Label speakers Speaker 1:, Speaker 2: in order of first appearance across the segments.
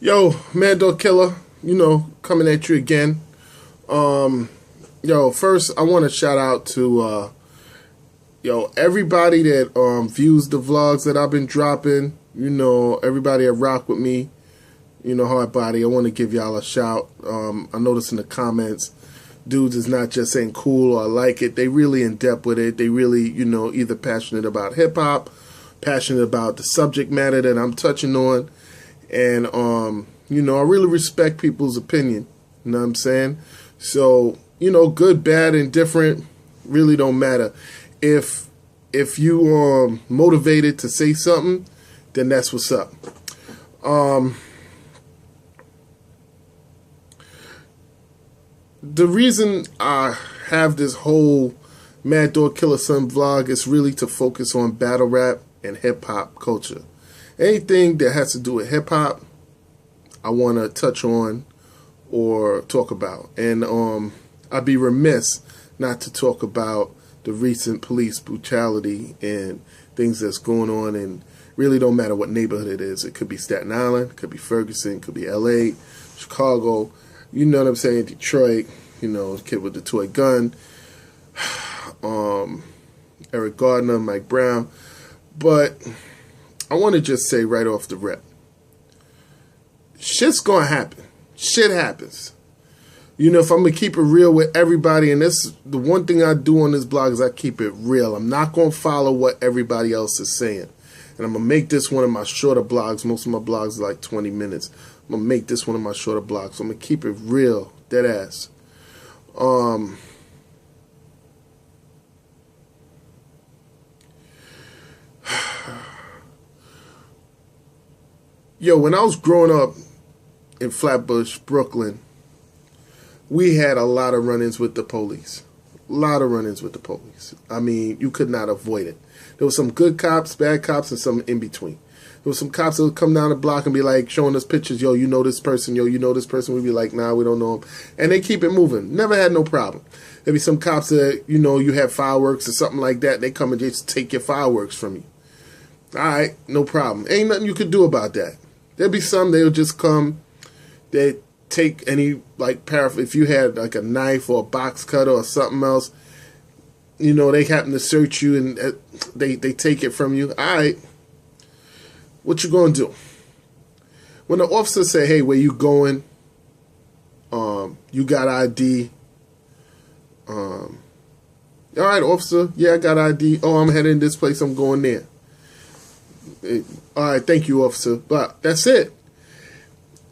Speaker 1: Yo, Mad Dog Killer, coming at you again. Um, First I want to shout out to everybody that views the vlogs that I've been dropping. Everybody that rock with me. Hard body. I want to give y'all a shout. I noticed in the comments, dudes is not just saying cool or I like it. They really in depth with it. They really, either passionate about hip hop, passionate about the subject matter that I'm touching on. And, I really respect people's opinion. You know what I'm saying? So, good, bad, and different really don't matter. If you are motivated to say something, then that's what's up. The reason I have this whole Mad Dog Killer Son vlog is really to focus on battle rap and hip hop culture. Anything that has to do with hip hop, I want to touch on or talk about. And I'd be remiss not to talk about the recent police brutality and things that's going on, and really don't matter what neighborhood it is. It could be Staten Island, it could be Ferguson, it could be LA, Chicago, you know what I'm saying, Detroit, the kid with the toy gun, Eric Gardner, Mike Brown. But I want to just say right off the rip, shit's gonna happen. Shit happens. If I'm gonna keep it real with everybody, and this the one thing I do on this blog is I keep it real. I'm not gonna follow what everybody else is saying. And I'm gonna make this one of my shorter blogs. Most of my blogs are like 20 minutes. I'm gonna make this one of my shorter blogs. So I'm gonna keep it real, dead ass. When I was growing up in Flatbush, Brooklyn, we had a lot of run-ins with the police. A lot of run-ins with the police. I mean, you could not avoid it. There was some good cops, bad cops, and some in between. There was some cops that would come down the block and be like showing us pictures. Yo, you know this person. Yo, you know this person. We'd be like, nah, we don't know him. And they keep it moving. Never had no problem. There'd be some cops that, you have fireworks or something like that. They come and just take your fireworks from you. All right, no problem. Ain't nothing you could do about that. There'd be some, they'll just come, they take any, if you had like a knife or a box cutter or something else, they happen to search you and they take it from you. All right, what you gonna do? When the officer say, hey, where you going? You got ID? All right, officer, yeah, I got ID. Oh, I'm heading this place, I'm going there. All right, thank you, officer. But that's it.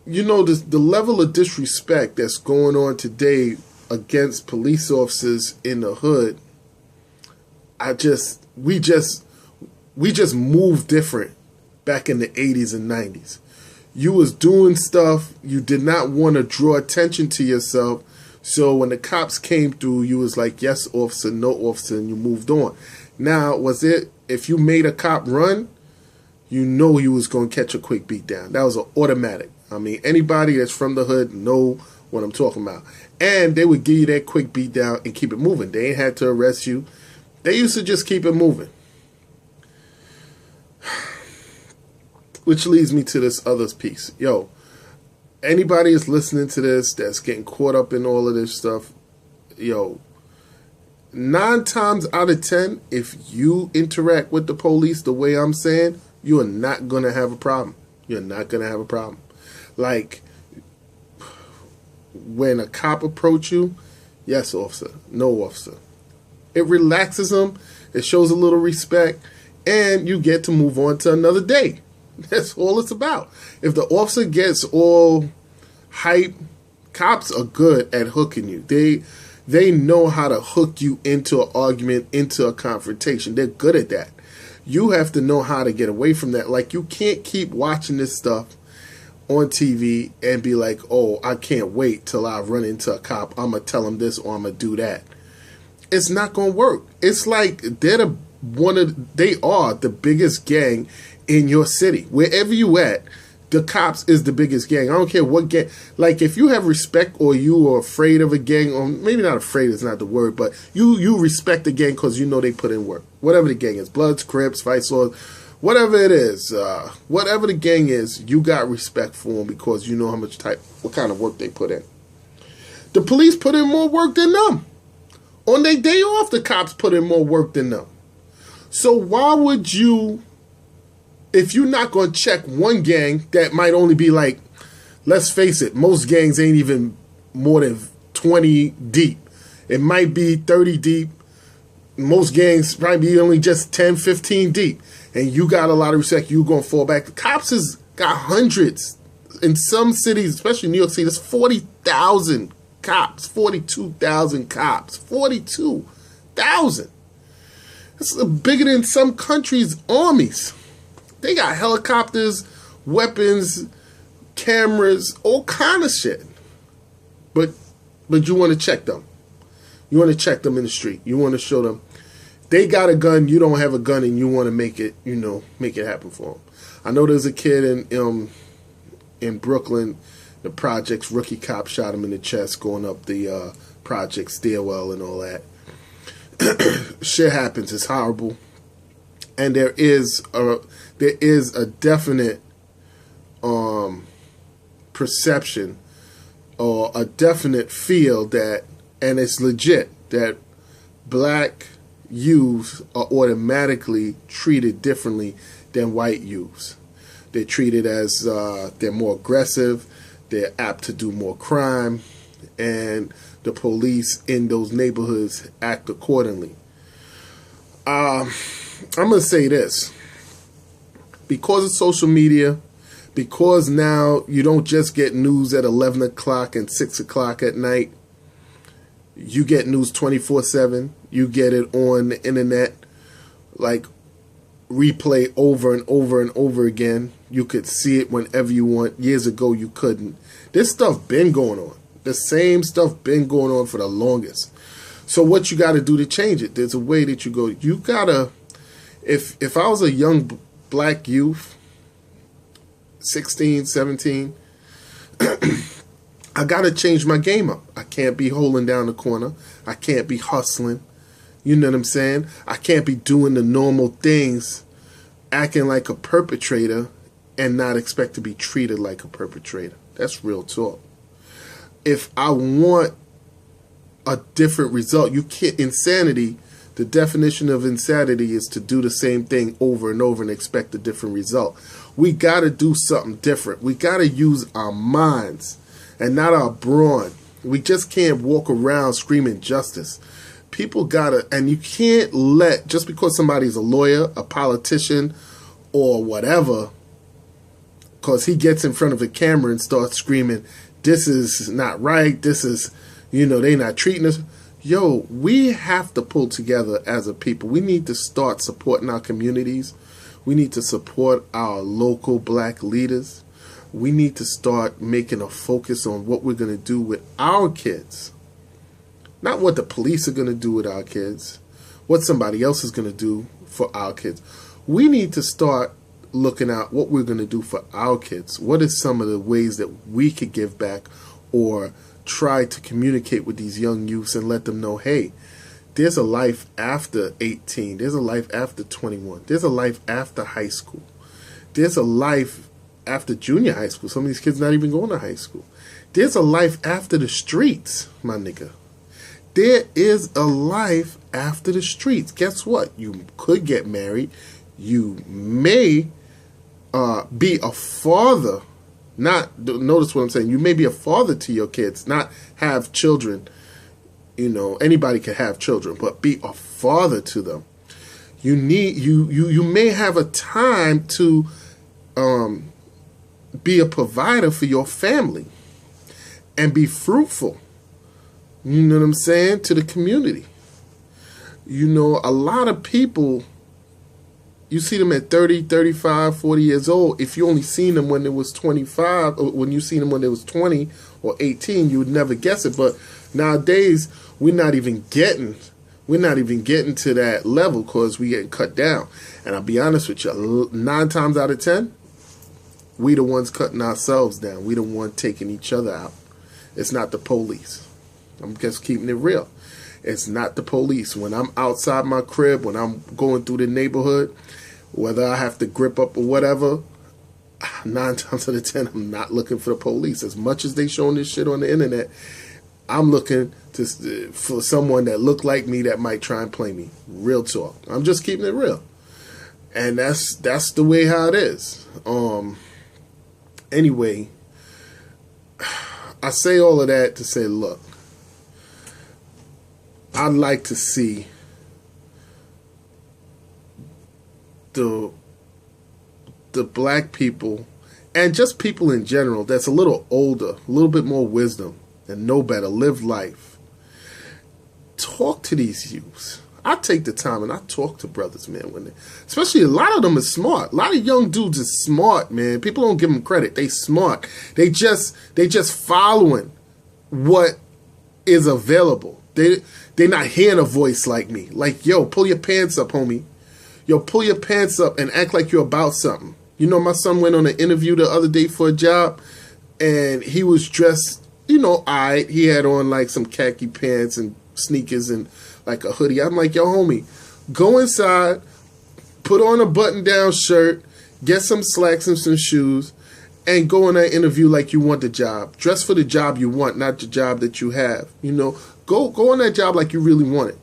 Speaker 1: The level of disrespect that's going on today against police officers in the hood, we just moved different back in the 80s and 90s. You was doing stuff, you did not want to draw attention to yourself, so when the cops came through, you was like, yes, officer, no, officer, and you moved on. Now, if you made a cop run, you know you was going to catch a quick beat down. That was an automatic. I mean, anybody that's from the hood know what I'm talking about. And they would give you that quick beat down and keep it moving. They ain't had to arrest you. They used to just keep it moving. Which leads me to this other piece. Yo, anybody that's listening to this that's getting caught up in all of this stuff, 9 times out of 10, if you interact with the police the way I'm saying, you are not going to have a problem. You're not going to have a problem. Like, when a cop approach you, yes, officer, no, officer. It relaxes them. It shows a little respect. And you get to move on to another day. That's all it's about. If the officer gets all hype, cops are good at hooking you. They know how to hook you into an argument, into a confrontation. They're good at that. You have to know how to get away from that. Like, you can't keep watching this stuff on TV and be like, oh, I can't wait till I run into a cop. I'm going to tell him this or I'm going to do that. It's not going to work. It's like they are the biggest gang in your city. Wherever you at, the cops is the biggest gang. I don't care what gang. Like, if you have respect or you are afraid of a gang, or maybe not afraid is not the word, but you respect the gang because you know they put in work. Whatever the gang is, Bloods, Crips, Vice Lords, whatever it is, whatever the gang is, you got respect for them because you know what kind of work they put in. The police put in more work than them. On their day off, the cops put in more work than them. So why would you, if you're not going to check one gang that might only be like, let's face it, most gangs ain't even more than 20 deep. It might be 30 deep. Most gangs probably be only just 10, 15 deep. And you got a lot of respect, you're going to fall back. The cops has got hundreds. In some cities, especially New York City, there's 40,000 cops, 42,000 cops, 42,000. That's bigger than some countries' armies. They got helicopters, weapons, cameras, all kind of shit. But you want to check them. You want to check them in the street. You want to show them they got a gun, you don't have a gun, and you want to make it happen for them. I know there's a kid in Brooklyn, the projects, rookie cop shot him in the chest going up the project stairwell and all that. Shit happens. It's horrible, and there is a definite perception or a definite feel that, and it's legit, that black youths are automatically treated differently than white youths. They're treated as they're more aggressive, they're apt to do more crime, and the police in those neighborhoods act accordingly. I'm going to say this. Because of social media, because now you don't just get news at 11 o'clock and 6 o'clock at night, you get news 24/7. You get it on the internet, like replay over and over and over again. You could see it whenever you want. Years ago, you couldn't. This stuff been going on. The same stuff been going on for the longest. So what you got to do to change it? There's a way that you go. You got to, if I was a young black youth, 16, 17, I got to change my game up. I can't be holding down the corner. I can't be hustling. You know what I'm saying? I can't be doing the normal things, acting like a perpetrator and not expect to be treated like a perpetrator. That's real talk. If I want a different result, you can't. Insanity, the definition of insanity is to do the same thing over and over and expect a different result. We got to do something different. We got to use our minds and not our brawn. We just can't walk around screaming justice. People gotta, and you can't let, just because somebody's a lawyer, a politician, or whatever, because he gets in front of a camera and starts screaming, this is not right, this is, they not treating us. Yo, we have to pull together as a people. We need to start supporting our communities. We need to support our local black leaders. We need to start making a focus on what we're going to do with our kids. Not what the police are going to do with our kids, what somebody else is going to do for our kids. We need to start looking at what we're going to do for our kids. What is some of the ways that we could give back or try to communicate with these young youths and let them know, hey, there's a life after 18. There's a life after 21. There's a life after high school. There's a life after junior high school. Some of these kids not even going to high school. There's a life after the streets, my nigga. There is a life after the streets. Guess what? You could get married. You may be a father. Notice what I'm saying. You may be a father to your kids, not have children. Anybody can have children, but be a father to them. You may have a time to be a provider for your family and be fruitful. You know what I'm saying? To the community. A lot of people, you see them at 30, 35, 40 years old. If you only seen them when they was 25, or when you seen them when they was 20 or 18, you would never guess it. But nowadays, we're not even getting to that level because we getting cut down. And I'll be honest with you, 9 times out of 10, we the ones cutting ourselves down. We the one taking each other out. It's not the police. I'm just keeping it real. It's not the police. When I'm outside my crib, when I'm going through the neighborhood, Whether I have to grip up or whatever, 9 times out of 10, I'm not looking for the police. As much as they showing this shit on the internet, I'm looking for someone that look like me that might try and play me. Real talk. I'm just keeping it real. And that's the way how it is. Anyway, I say all of that to say, look, I'd like to see the black people and just people in general that's a little older, a little bit more wisdom and know better, live life. Talk to these youths. I take the time and I talk to brothers, man, especially a lot of them are smart. A lot of young dudes are smart, man. People don't give them credit. They smart. They just following what is available. They're not hearing a voice like me. Like, yo, pull your pants up, homie. Yo, pull your pants up and act like you're about something. You know, my son went on an interview the other day for a job, and he was dressed, you know, alright. He had on like some khaki pants and sneakers and like a hoodie. I'm like, yo, homie, go inside, put on a button-down shirt, get some slacks and some shoes, and go in that interview like you want the job. Dress for the job you want, not the job that you have. You know, go on that job like you really want it.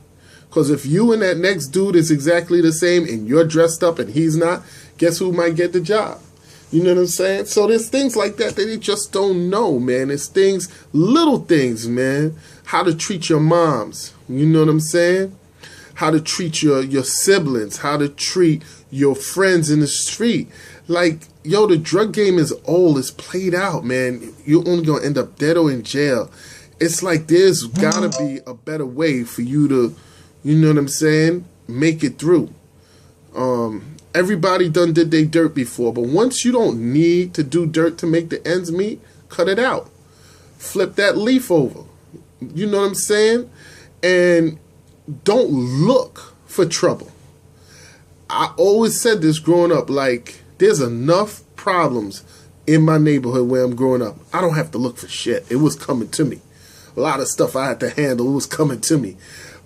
Speaker 1: Because if you and that next dude is exactly the same and you're dressed up and he's not, guess who might get the job? You know what I'm saying? So there's things like that they just don't know, man. There's things, little things, man. How to treat your moms. You know what I'm saying? How to treat your siblings. How to treat your friends in the street. Like, yo, the drug game is old. It's played out, man. You're only going to end up dead or in jail. It's like there's got to be a better way for you to, you know what I'm saying, make it through. Everybody done did their dirt before, but once you don't need to do dirt to make the ends meet, cut it out. Flip that leaf over. You know what I'm saying? And don't look for trouble. I always said this growing up, like, there's enough problems in my neighborhood where I'm growing up. I don't have to look for shit. It was coming to me. A lot of stuff I had to handle, it was coming to me.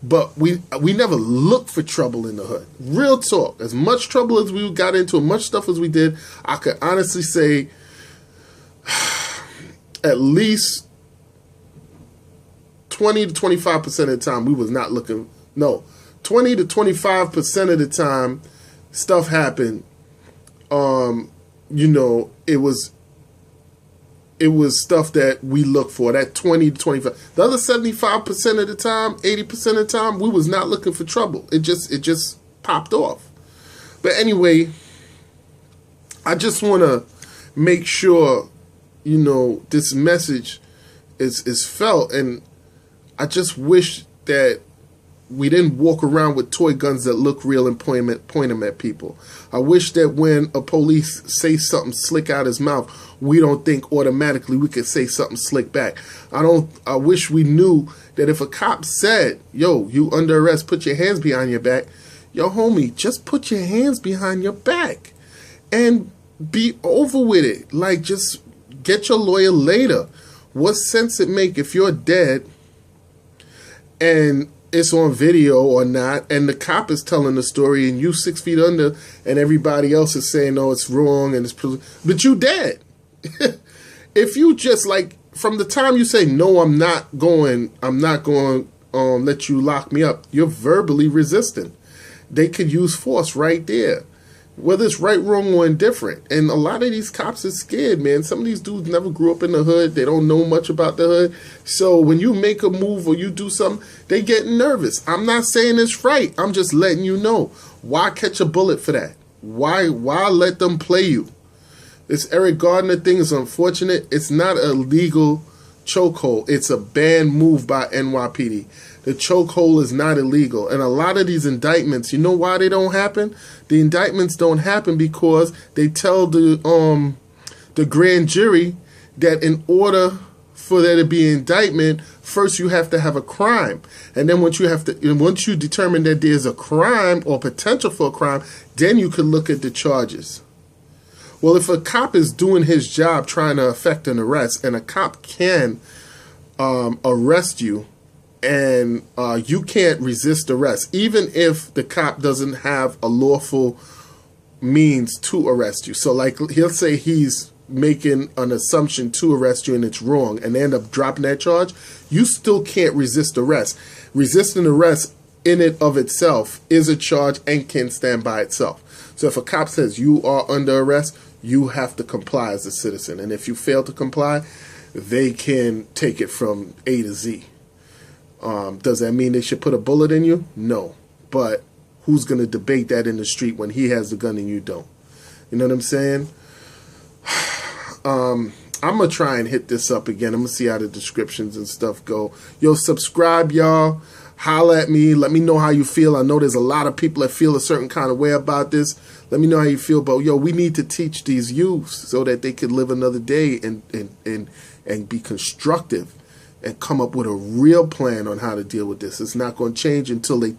Speaker 1: But we never looked for trouble in the hood. Real talk. As much trouble as we got into, as much stuff as we did, I could honestly say at least 20 to 25% of the time we was not looking. No, 20 to 25% of the time stuff happened. You know, it was stuff that we look for, that 20 to 25. The other 75% of the time, 80% of the time, we was not looking for trouble. It just popped off. But anyway, I just want to make sure, you know, this message is felt. And I just wish that we didn't walk around with toy guns that look real and point them at people. I wish that when a police say something slick out his mouth, we don't think automatically we could say something slick back. I wish we knew that if a cop said, yo, you under arrest, put your hands behind your back, yo, homie, just put your hands behind your back and be over with it. Like, just get your lawyer later. What sense it make if you're dead and it's on video or not, and the cop is telling the story and you 6 feet under and everybody else is saying, no, it's wrong and it's but you dead. If you just, like, from the time you say, no, I'm not going let you lock me up, you're verbally resistant. They could use force right there, whether it's right, wrong, or indifferent. And a lot of these cops are scared, man. Some of these dudes never grew up in the hood. They don't know much about the hood. So when you make a move or you do something, they get nervous. I'm not saying it's right. I'm just letting you know. Why catch a bullet for that? Why let them play you? This Eric Gardner thing is unfortunate. It's not a legal chokehold. It's a banned move by NYPD. The chokehold is not illegal. And a lot of these indictments, you know why they don't happen? The indictments don't happen because they tell the grand jury that in order for there to be an indictment, first you have to have a crime. And then once you determine that there's a crime or potential for a crime, then you can look at the charges. Well, if a cop is doing his job trying to effect an arrest, and a cop can arrest you, and you can't resist arrest, even if the cop doesn't have a lawful means to arrest you. So like he'll say he's making an assumption to arrest you and it's wrong, and they end up dropping that charge, you still can't resist arrest. Resisting arrest in it of itself is a charge and can stand by itself. So if a cop says you are under arrest, you have to comply as a citizen. And if you fail to comply, they can take it from A to Z. Does that mean they should put a bullet in you? No. But who's going to debate that in the street when he has the gun and you don't? You know what I'm saying? I'm going to try and hit this up again. I'm going to see how the descriptions and stuff go. Yo, subscribe, y'all. Holla at me. Let me know how you feel. I know there's a lot of people that feel a certain kind of way about this. Let me know how you feel. But, yo, we need to teach these youths so that they could live another day and be constructive and come up with a real plan on how to deal with this. It's not going to change until they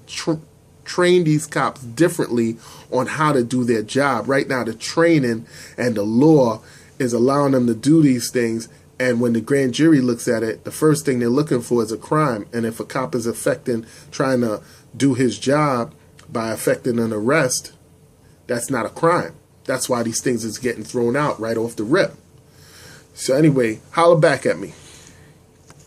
Speaker 1: train these cops differently on how to do their job. Right now, the training and the law is allowing them to do these things, and when the grand jury looks at it, the first thing they're looking for is a crime. And if a cop is trying to do his job by effecting an arrest, that's not a crime. That's why these things is getting thrown out right off the rip. So anyway, holler back at me.